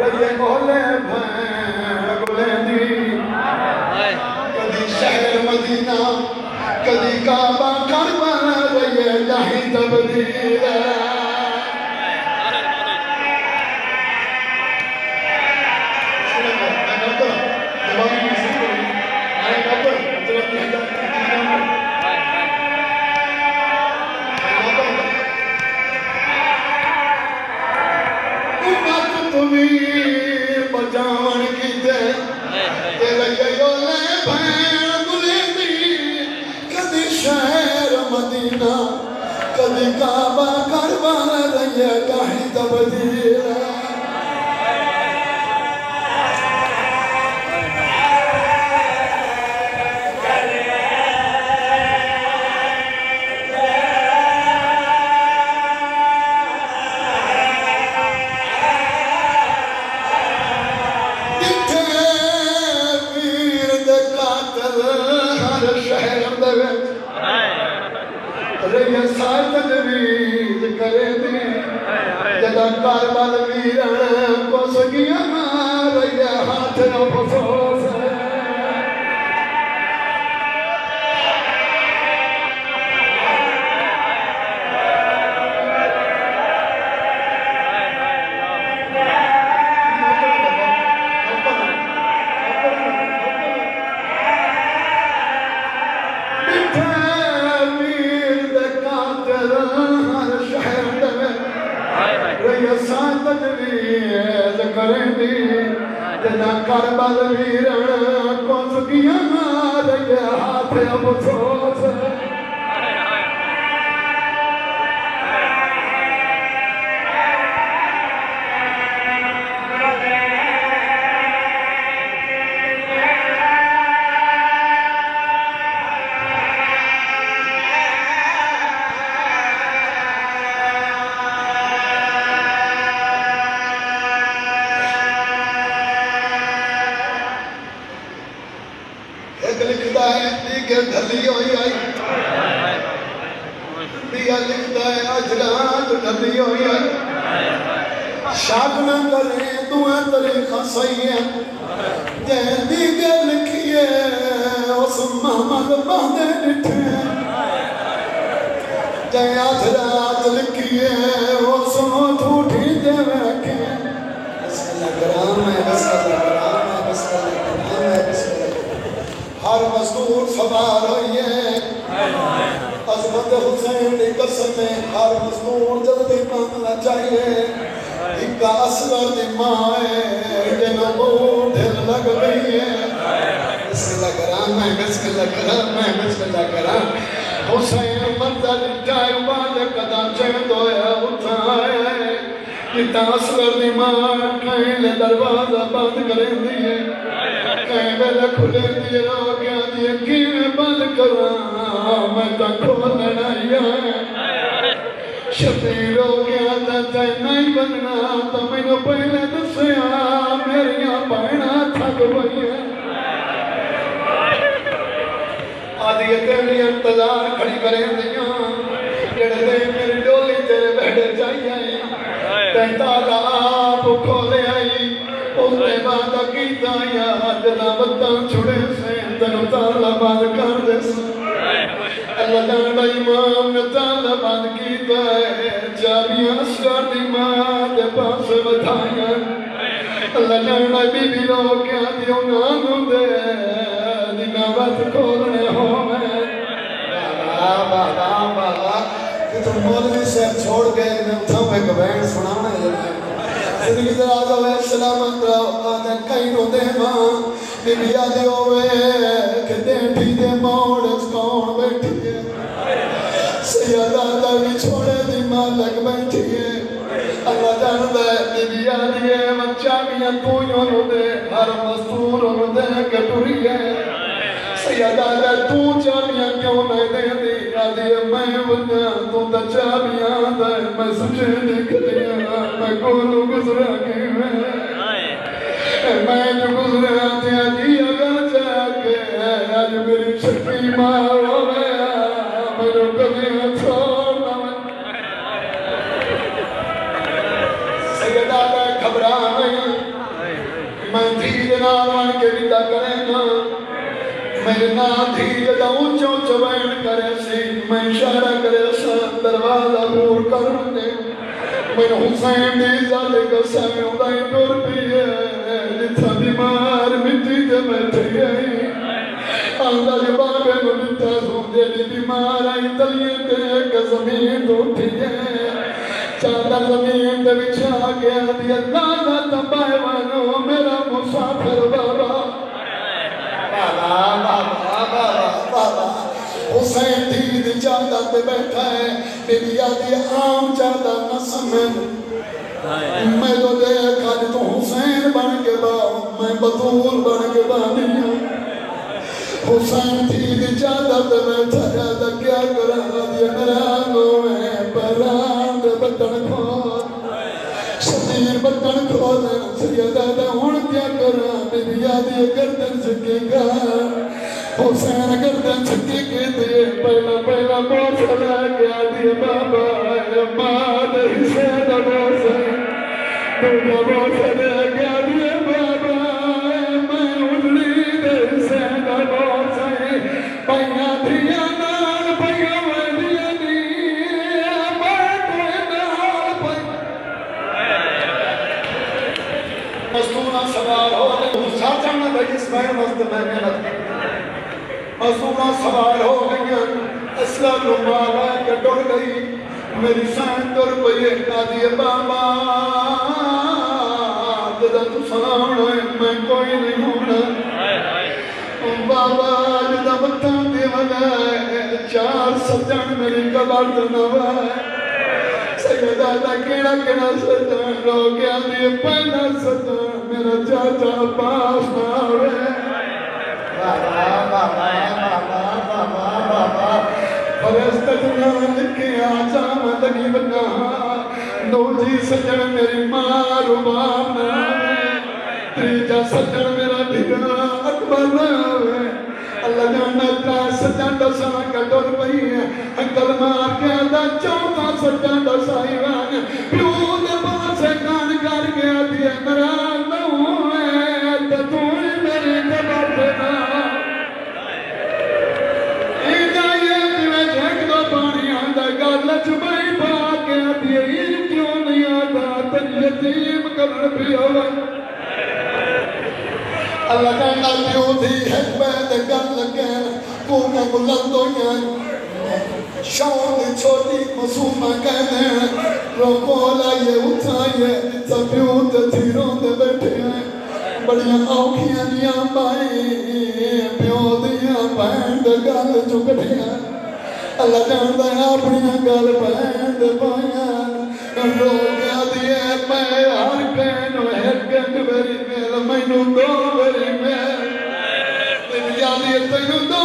رہے بولے بھین بولے دی کدی شہر مدینہ کدی کعبہ کربلا رہے جہیں تبدیل بجاون کی دے تیرے گولے بھین بولے دی کدی شہر مدینہ کدی کعبہ کربلا رہے جہیں تبدیل رہی سائے تجویز کرے دی جدا کاربال ویران کو سگیاں رہی ہاتھ نو پسوس تجویز کریں دی جنا کربل ویران کو سکیاں رہے ہاتھ افسوس لکھتا ہے دیگر ڈھلی ہوئی آئی دیا لکھتا ہے اجرات ڈھلی ہوئی آئی شاک نہ کریں دعا طریقہ صحیح ہے جہاں دیگر لکھیے اس محمد باندھے نٹھے جہاں اجرات لکھیے اس مٹھوٹی دے ویکھے بسم اللہ کرام ہے بسم اللہ کرام ہے بسم اللہ کرام ہے بسم اللہ ہر مزدور سوار ہوئیے عظمت حسین دی قسم میں ہر مزدور جلدی مانگنا چاہیے ایک اصغر دی مائے جنہوں دل لگ گئی ہے بسم اللہ کرام ہے بسم اللہ کرام ہے بسم اللہ کرام حسین منزل جائے والے قدم چند ہویا اٹھائے ایک اصغر دی مائے کہیں لے دروازہ بند کریں دیئے کہیں بلے کھلے دیئے روگیاں دیئے کیویں بند کراں میں تا کھولنا ہے شبیر روگیاں تا تے نہیں بننا تا میں نے پہلے دسیاں میریاں بہنا تھک بھئی ہے آدھی تیری انتظار کھڑی کریں دیاں جڑے دے میری ڈولی تیرے بہڑے چاہیے تینتا دا آپ کھولے آئی اس نے بات کیتا یا جنا بطن چھڑے سے تنو تالا بات کر دے سے اللہ جانا امام نے تالا بات کیتا ہے جابیاں اسکار دی ماں دے پاس بتائیاں اللہ جانا بی بی رو کیا دیو نانو دے دینا بات کھولنے ہو میں بابا کہ تم مولوی سے چھوڑ گئے میں اٹھاؤں ایک بینڈ سنانا ہے زندگی دراز ہوئے سلامت رہو آدھے کئی رو دے ماں بی بی آدھی ہوئے کہ دیٹھی دے موڑ اس کون بیٹھی ہے سیادہ بھی چھوڑے دی مالک بیٹھی ہے اللہ جان دے بی بی آدھی ہے مچہ بھی انتویوں رو دے ہر مستور رو دے کٹوری ہے سیادہ دے تو چامیاں کیوں نہیں دے دی آدھی ہے میں بنیا تو تا چامیاں دے میں سجے دکھ دیا میں کولو گزرا کے میں جو گزرا دیا جی اگر جا کے آج میری چھپی مارو گیا میرے کبھی چھوڑنا سیدہ دے گھبرا نہیں دے نال بن کے ودا کرے گا میرے نام دھی جدا اونچوں چوین کرے سی میں اشارہ کرے سا دروازہ پور کر دے میں حسین دی زال قسم اودائی ٹر پیے جتھا بیمار مٹی دے بیٹھی آئی آندا جو بابے کو لتا سوں دے دی بیمار آئی تلیے تے ایک زمین اٹھی ہے چادر زمین تے بچھا گیا دی اللہ دا تبائے وانو میرا مسافر بابا حسین دید چادر پہ بیٹھا ہے میری آدھی عام چادر نہ سمجھ میں تو دیکھا تو حسین بن کے باؤ میں بطول بن کے بانی ہوں حسین دید چادر پہ بیٹھا ہے دا کیا کرا دیا میرا آنگوں میں پران دے بٹن کھول شدیر بٹن کھول سیدہ دا ہون کیا کرا میری آدھی گردن سکے گا حسین گردن سکے کے دیئے پہلا موسلا کیا دیئے بابا ماد حسین موسلا دوجہ موسلا کیا دیئے بابا میں اڈلی دے حسین موسلا پہیا دیا نال پہیا ویدیا نی باتوے نال پہیا مستورہ سوار ہو ساتھا نہ بھئی اسماعیل مست میں محنت مستورہ سوار ہو گئی اسلام مالا کے ڈر گئی میری سائن ڈر پئی قاضی بابا جدا تو سلام ہے میں کوئی نہیں ہونا بابا جدا بتان دی وجہ چار سجن میری قبر دنوا سیدہ دا کیڑا کیڑا سجن رو گیا دی پہلا سجن میرا چاچا پاس نہ ہوئے فرستت نام لکھے آجام لگی بنا دو جی سجن میری ماں رباب نہ تریجا سجن میرا ڈھگا اکبر نہ اللہ جانا تا سجن دساں کا ڈر پئی ہے انکل مار کے دا چوتھا سجن دسائی وان پیو دے پاسے کان کر گیا دیا میرا نو ہے تو میری قبر پہ نہ چبائی پاک آدھی یہ کیوں نہیں آتا تن یتیم قبر بھی ہوئے اللہ کہنا پیو دی حکمت گل لگین کونا بلند ہوئیں شاؤں دی چھوٹی مسومہ کہنے روکو لائیے اٹھائیے جتا پیو تے تھیروں دے بیٹھے ہیں بڑیاں آنکھیاں دیاں بائی پیو دیاں بہن دے گل چکڑے ہیں اللہ جاندہ ہے اپنی گل بہن پائیاں رو گیا دیئے میں ہر کہنو ایک میری میل میں نو دو میری میل تیری یادی تینو دو